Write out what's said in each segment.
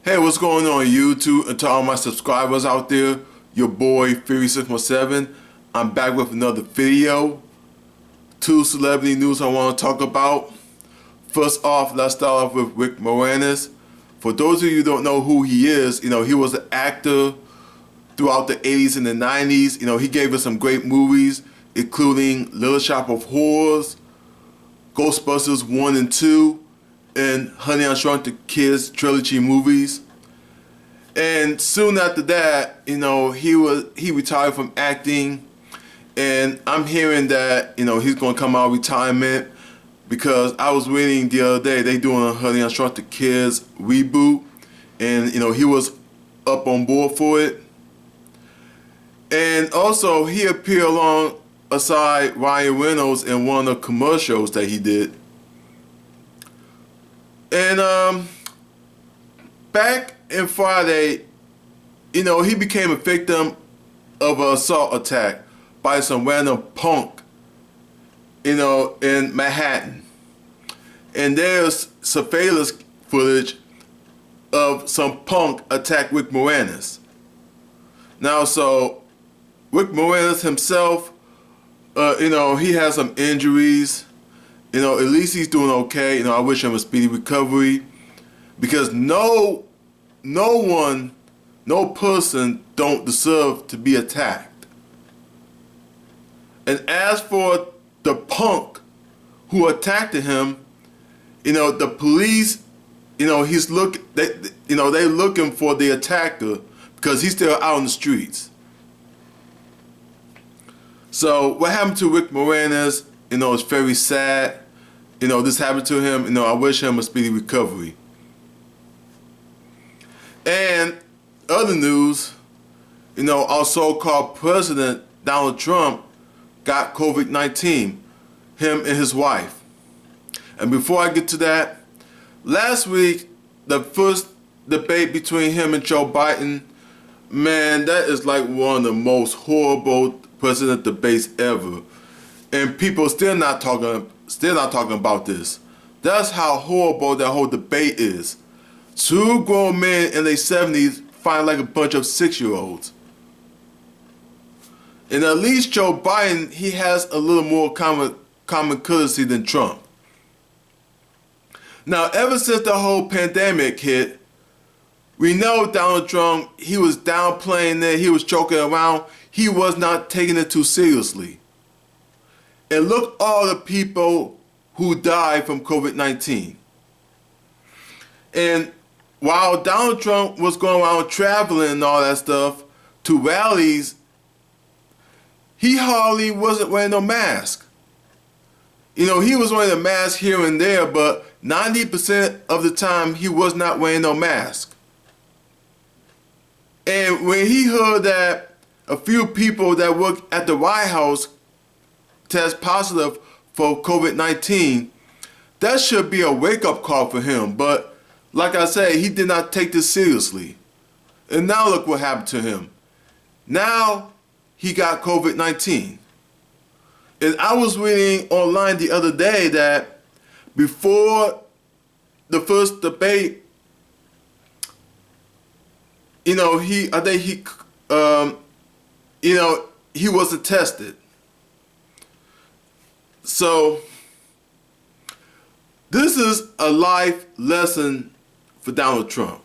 Hey, what's going on YouTube and to all my subscribers out there? Your boy Fury617. I'm back with another video. Two celebrity news I want to talk about. First off, let's start off with Rick Moranis. For those of you who don't know who he is, he was an actor throughout the 80s and the 90s. He gave us some great movies, including Little Shop of Horrors, Ghostbusters 1 and 2, and Honey, I Shrunk the Kids trilogy movies. And soon after that, he retired from acting, and I'm hearing that he's gonna come out of retirement because I was reading the other day they doing a Honey, I Shrunk the Kids reboot, and he was up on board for it. And also he appeared alongside Ryan Reynolds in one of the commercials that he did. And back in Friday, he became a victim of an assault attack by some random punk, in Manhattan. And there's surveillance footage of some punk attack Rick Moranis. Now, so Rick Moranis himself, he has some injuries. At least he's doing okay. I wish him a speedy recovery, because no person don't deserve to be attacked. And as for the punk who attacked him, the police, they're looking for the attacker because he's still out in the streets. So what happened to Rick Moranis, is very sad. This happened to him. I wish him a speedy recovery. And other news, our so-called president, Donald Trump, got COVID-19, him and his wife. And before I get to that, last week, the first debate between him and Joe Biden, man, that is like one of the most horrible president debates ever. And people still not talking about this. That's how horrible that whole debate is. Two grown men in their 70s fight like a bunch of 6-year-olds. And at least Joe Biden, he has a little more common courtesy than Trump. Now, ever since the whole pandemic hit, we know Donald Trump, he was downplaying it, he was joking around, he was not taking it too seriously. And look all the people who died from COVID-19. And while Donald Trump was going around traveling and all that stuff to rallies, he hardly wasn't wearing no mask. He was wearing a mask here and there, but 90% of the time he was not wearing no mask. And when he heard that a few people that work at the White House test positive for COVID-19, that should be a wake-up call for him. But like I say, he did not take this seriously. And now look what happened to him. Now he got COVID-19. And I was reading online the other day that before the first debate, he wasn't tested. So this is a life lesson for Donald Trump.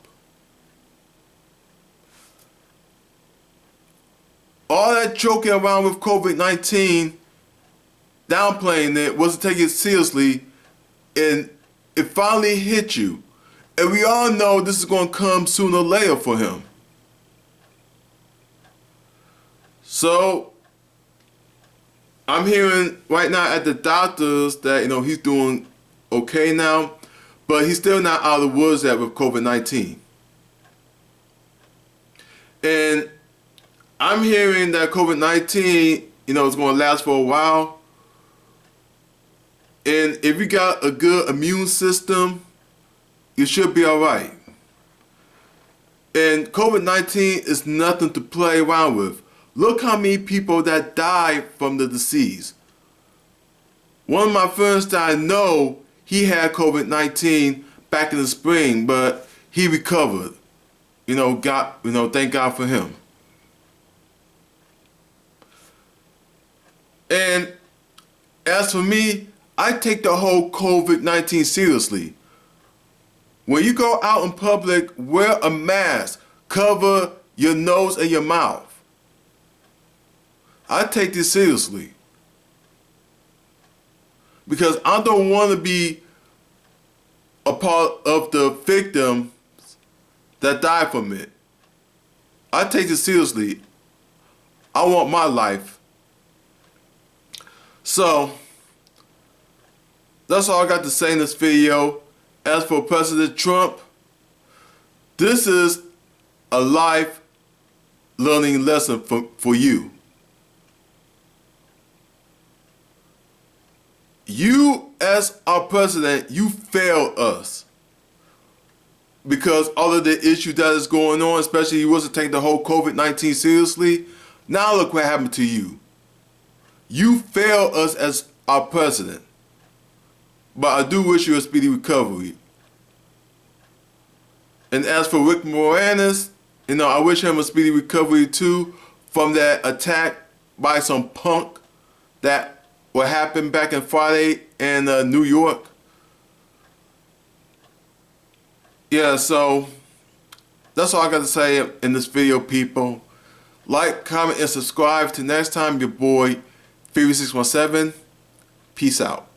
All that joking around with COVID-19, downplaying it, wasn't taking it seriously, and it finally hit you. And we all know this is going to come sooner or later for him. So I'm hearing right now at the doctors that he's doing okay now, but he's still not out of the woods yet with COVID-19. And I'm hearing that COVID-19, is going to last for a while. And if you got a good immune system, you should be all right. And COVID-19 is nothing to play around with. Look how many people that died from the disease. One of my friends that I know, he had COVID-19 back in the spring, but he recovered. thank God for him. And as for me, I take the whole COVID-19 seriously. When you go out in public, wear a mask, cover your nose and your mouth. I take this seriously. Because I don't want to be a part of the victims that die from it. I take this seriously. I want my life. So, that's all I got to say in this video. As for President Trump, this is a life learning lesson for you. You, as our president, you failed us. Because all of the issues that is going on, especially you wasn't taking the whole COVID-19 seriously, now look what happened to you. You failed us as our president. But I do wish you a speedy recovery. And as for Rick Moranis, I wish him a speedy recovery too from that attack by some punk that what happened back in Friday in New York. Yeah, so that's all I got to say in this video, people. Like, comment, and subscribe. Till next time, your boy, Fury617. Peace out.